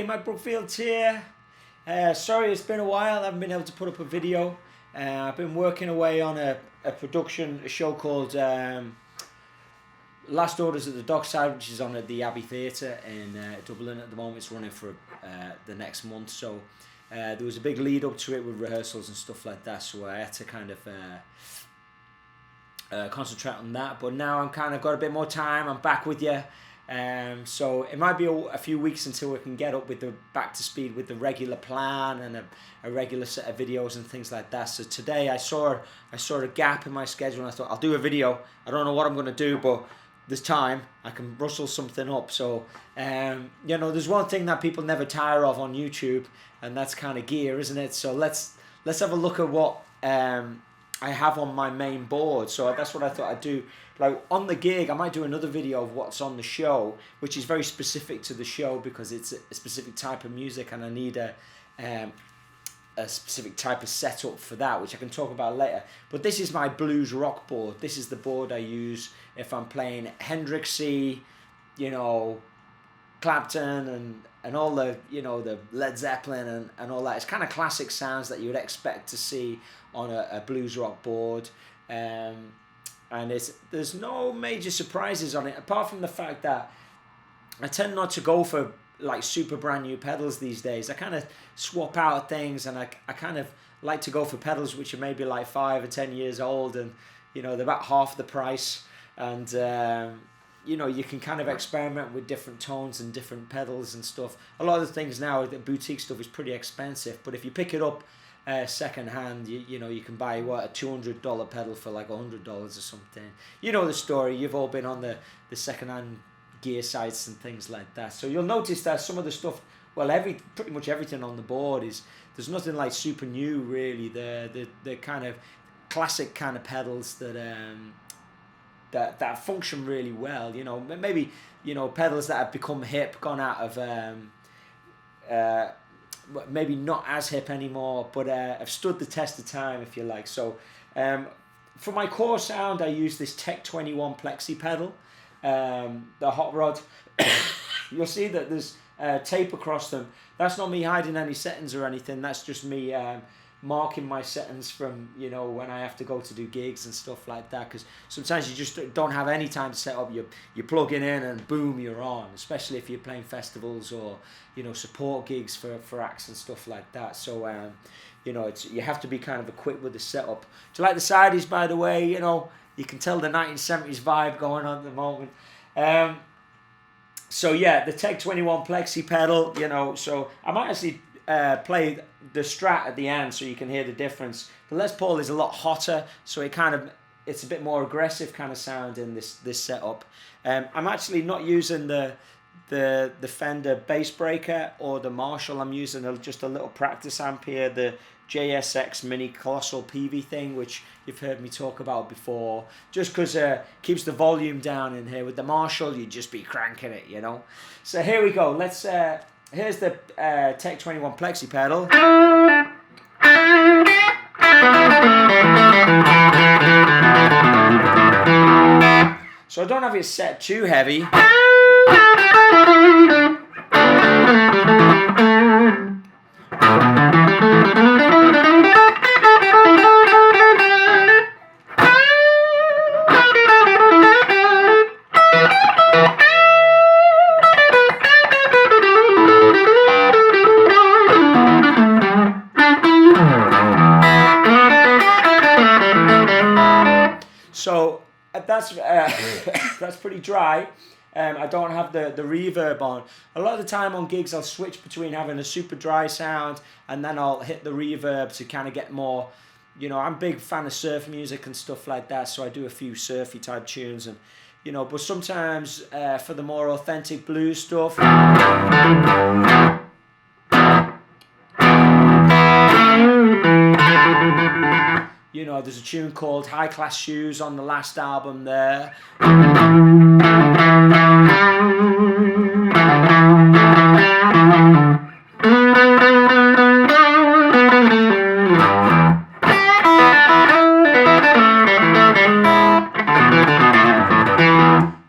Mike Brookfield here. Sorry it's been a while, I haven't been able to put up a video. I've been working away on a show called Last Orders at the Dockside, which is on at the Abbey Theatre in Dublin at the moment. It's running for the next month, so there was a big lead up to it with rehearsals and stuff like that, so I had to kind of concentrate on that. But now I'm kind of got a bit more time, I'm back with you. So it might be a few weeks until we can get up with back to speed with the regular plan and a regular set of videos and things like that. So today I saw a gap in my schedule and I thought I'll do a video. I don't know what I'm going to do, but there's time. I can rustle something up. So you know, there's one thing that people never tire of on YouTube, and that's kind of gear, isn't it? So let's have a look at what I have on my main board. So that's what I thought I'd do. Like on the gig, I might do another video of what's on the show, which is very specific to the show because it's a specific type of music, and I need a specific type of setup for that, which I can talk about later. But this is my blues rock board. This is the board I use if I'm playing Hendrixy, you know, Clapton and all the, you know, the Led Zeppelin and all that. It's kind of classic sounds that you would expect to see on a blues rock board. And there's no major surprises on it, apart from the fact that I tend not to go for like super brand new pedals these days. I kind of swap out things, and I kind of like to go for pedals which are maybe like 5 or 10 years old, and you know, they're about half the price, and you know, you can kind of experiment with different tones and different pedals and stuff. A lot of the things now, the boutique stuff is pretty expensive, but if you pick it up second hand, you know, you can buy a $200 pedal for like $100 or something. You know the story. You've all been on the second hand gear sites and things like that. So you'll notice that some of the stuff, well, pretty much everything on the board there's nothing like super new really. The kind of classic kind of pedals that function really well. You know, maybe, you know, pedals that have become hip, gone out of maybe not as hip anymore, but have stood the test of time, if you like. So for my core sound, I use this Tech 21 Plexi pedal, the Hot Rod. You'll see that there's tape across them. That's not me hiding any settings or anything. That's just me marking my settings from, you know, when I have to go to do gigs and stuff like that, because sometimes you just don't have any time to set up. You plug it in and boom, you're on, especially if you're playing festivals or, you know, support gigs for acts and stuff like that. So you know, you have to be kind of equipped with the setup. Do you like the sideys, by the way? You know, you can tell the 1970s vibe going on at the moment. So yeah, the Tech 21 Plexi pedal, you know, so I might actually play the Strat at the end so you can hear the difference. The Les Paul is a lot hotter, so it's a bit more aggressive kind of sound in this setup. I'm actually not using the Fender bass breaker or the Marshall. I'm using just a little practice amp here, the JSX Mini Colossal Peavey thing, which you've heard me talk about before, just because keeps the volume down in here. With the Marshall, you'd just be cranking it, you know. So here we go. Let's here's the Tech 21 Plexi pedal. So I don't have it set too heavy. So that's pretty dry. I don't have the reverb on. A lot of the time on gigs I'll switch between having a super dry sound and then I'll hit the reverb to kind of get more, you know, I'm a big fan of surf music and stuff like that, so I do a few surfy type tunes, and you know, but sometimes for the more authentic blues stuff, you know, there's a tune called High Class Shoes on the last album there.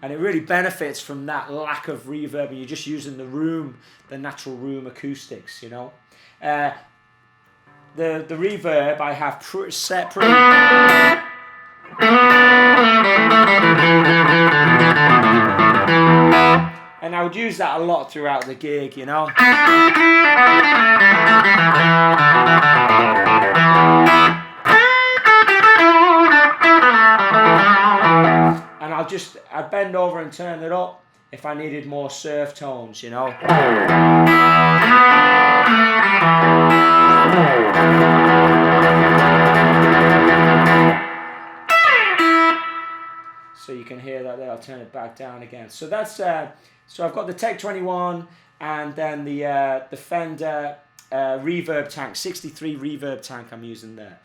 And it really benefits benefits from that lack of reverb, and you're just using the room, the natural room acoustics, you know. The reverb I have set pretty. And I would use that a lot throughout the gig, you know. And I'd bend over and turn it up if I needed more surf tones, you know. So you can hear that there. I'll turn it back down again. So that's so I've got the Tech 21 and then the Fender reverb tank, 63 reverb tank I'm using there.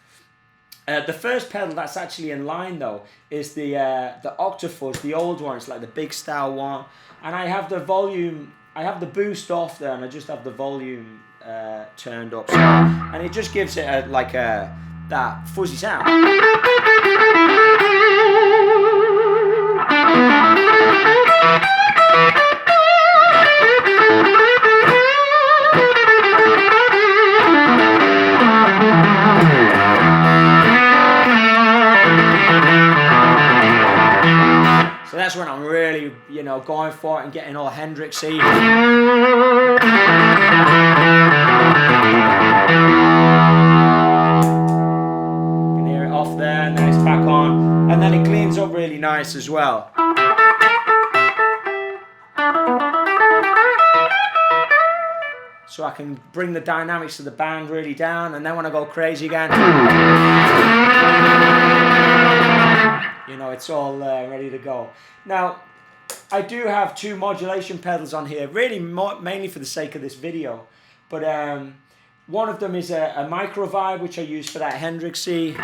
The first pedal that's actually in line though is the Octafuzz, the old one. It's like the big style one, and I have the volume, I have the boost off there, and I just have the volume turned up, so, and it just gives it that fuzzy sound. So that's when I'm really, you know, going for it and getting all Hendrixy. You can hear it off there, and then it's back on, and then it cleans up really nice as well. So I can bring the dynamics of the band really down, and then when I go crazy again, you know, it's all ready to go. Now, I do have two modulation pedals on here, really mainly for the sake of this video. But one of them is a micro vibe, which I use for that Hendrixy.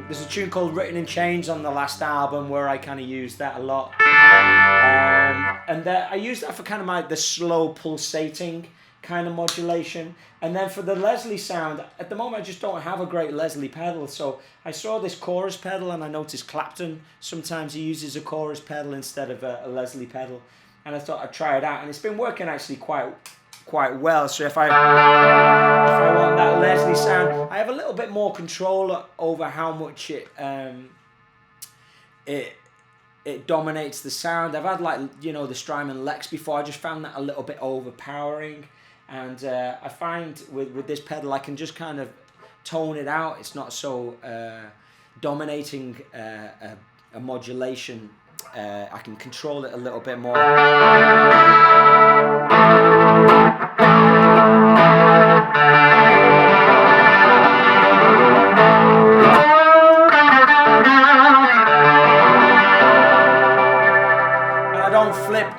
There's a tune called Written in Chains on the last album where I kind of use that a lot. And I use that for kind of the slow pulsating kind of modulation. And then for the Leslie sound, at the moment I just don't have a great Leslie pedal. So I saw this chorus pedal, and I noticed Clapton sometimes he uses a chorus pedal instead of a Leslie pedal. And I thought I'd try it out, and it's been working actually quite well. So if I want that Leslie sound, I have a little bit more control over how much it dominates the sound. I've had, like, you know, the Strymon Lex before. I just found that a little bit overpowering, and I find with this pedal I can just kind of tone it out. It's not so dominating a modulation. I can control it a little bit more.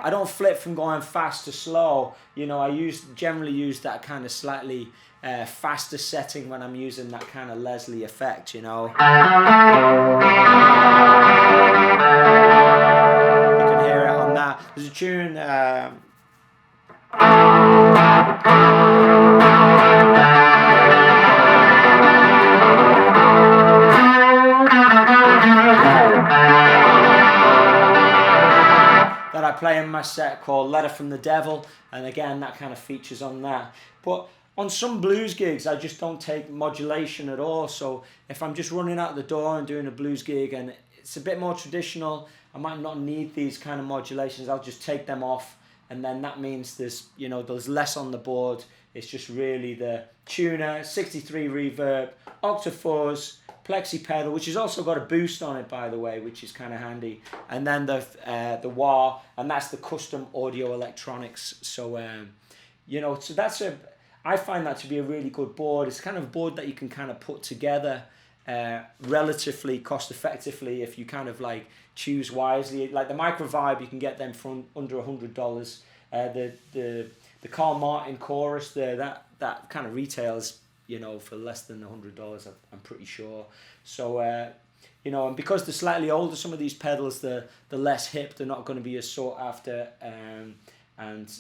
I don't flip from going fast to slow. You know, I generally use that kind of slightly faster setting when I'm using that kind of Leslie effect, you know. You can hear it on that. There's a tune. that I play in my set called Letter from the Devil, and again that kind of features on that. But on some blues gigs I just don't take modulation at all, so if I'm just running out the door and doing a blues gig and it's a bit more traditional, I might not need these kind of modulations. I'll just take them off, and then that means there's less on the board. It's just really the tuner, 63 reverb, Octafuzz, Plexi pedal, which has also got a boost on it, by the way, which is kind of handy, and then the wah, and that's the custom audio electronics. So so I find that to be a really good board. It's kind of a board that you can kind of put together relatively cost effectively if you kind of like choose wisely. Like the Micro Vibe, you can get them from under $100. The Carl Martin chorus there, that kind of retails, for less than $100, I'm pretty sure. So you know, and because they're slightly older, some of these pedals, they're less hip, they're not going to be as sought after, and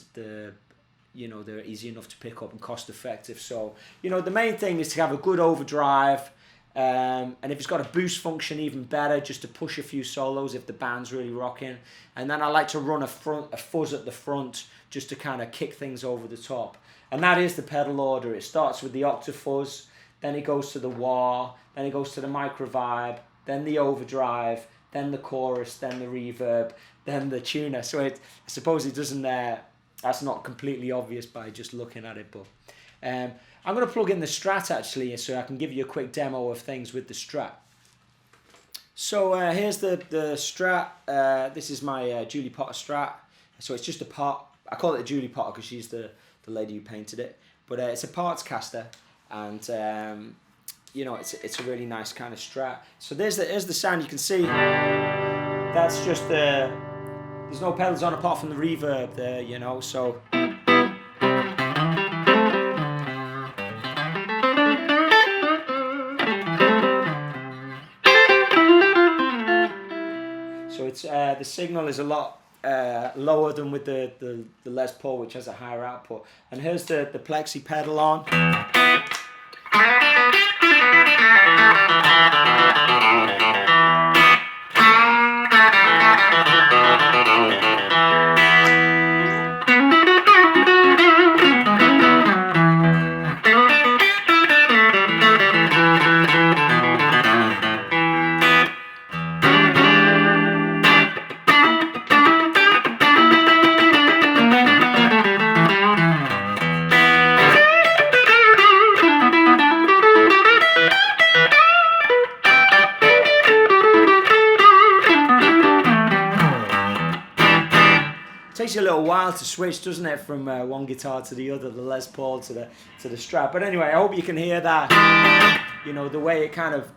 you know, they're easy enough to pick up and cost effective. So, you know, the main thing is to have a good overdrive, and if it's got a boost function, even better, just to push a few solos if the band's really rocking. And then I like to run a fuzz at the front just to kind of kick things over the top. And that is the pedal order. It starts with the Octafuzz, then it goes to the wah, then it goes to the micro vibe, then the overdrive, then the chorus, then the reverb, then the tuner. So I suppose it doesn't, that's not completely obvious by just looking at it, but I'm going to plug in the Strat actually, so I can give you a quick demo of things with the Strat. So here's the Strat. This is my Julie Potter Strat. So it's just a part. I call it Julie Potter because she's the lady who painted it. But it's a parts caster, and you know, it's a really nice kind of Strat. So here's the sound. You can see that's just there's no pedals on apart from the reverb there, you know. So it's the signal is a lot lower than with the Les Paul, which has a higher output. And here's the Plexi pedal on. Takes you a little while to switch, doesn't it, from one guitar to the other, the Les Paul to the Strat. But anyway, I hope you can hear that. You know, the way it kind of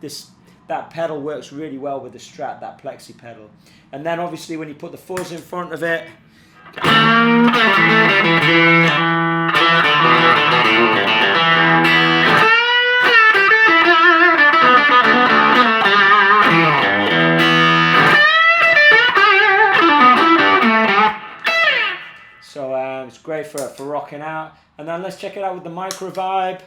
that pedal works really well with the Strat, that Plexi pedal. And then obviously when you put the fuzz in front of it, it's great for rocking out. And then let's check it out with the micro vibe.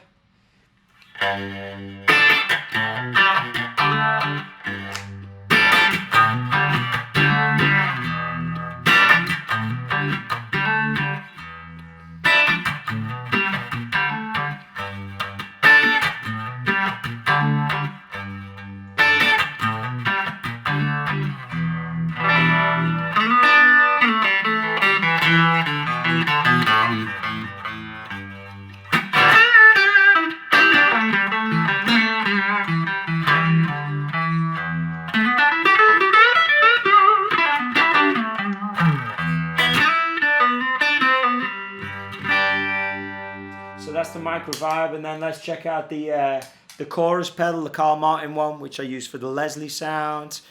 So that's the micro vibe, and then let's check out the chorus pedal, the Carl Martin one, which I use for the Leslie sound.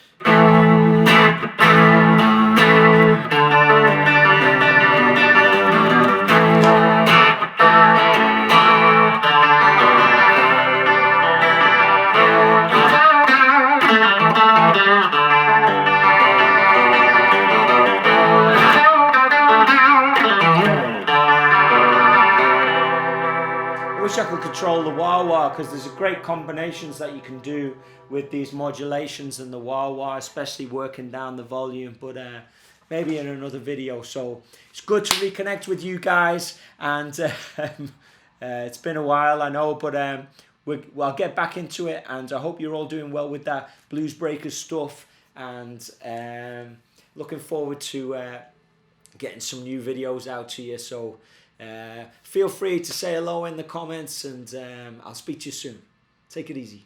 I wish I could control the wah-wah, because there's great combinations that you can do with these modulations and the wah-wah, especially working down the volume, but maybe in another video. So it's good to reconnect with you guys, and it's been a while, I know, but I'll get back into it, and I hope you're all doing well with that Blues Breakers stuff, and looking forward to getting some new videos out to you. So feel free to say hello in the comments, and I'll speak to you soon. Take it easy.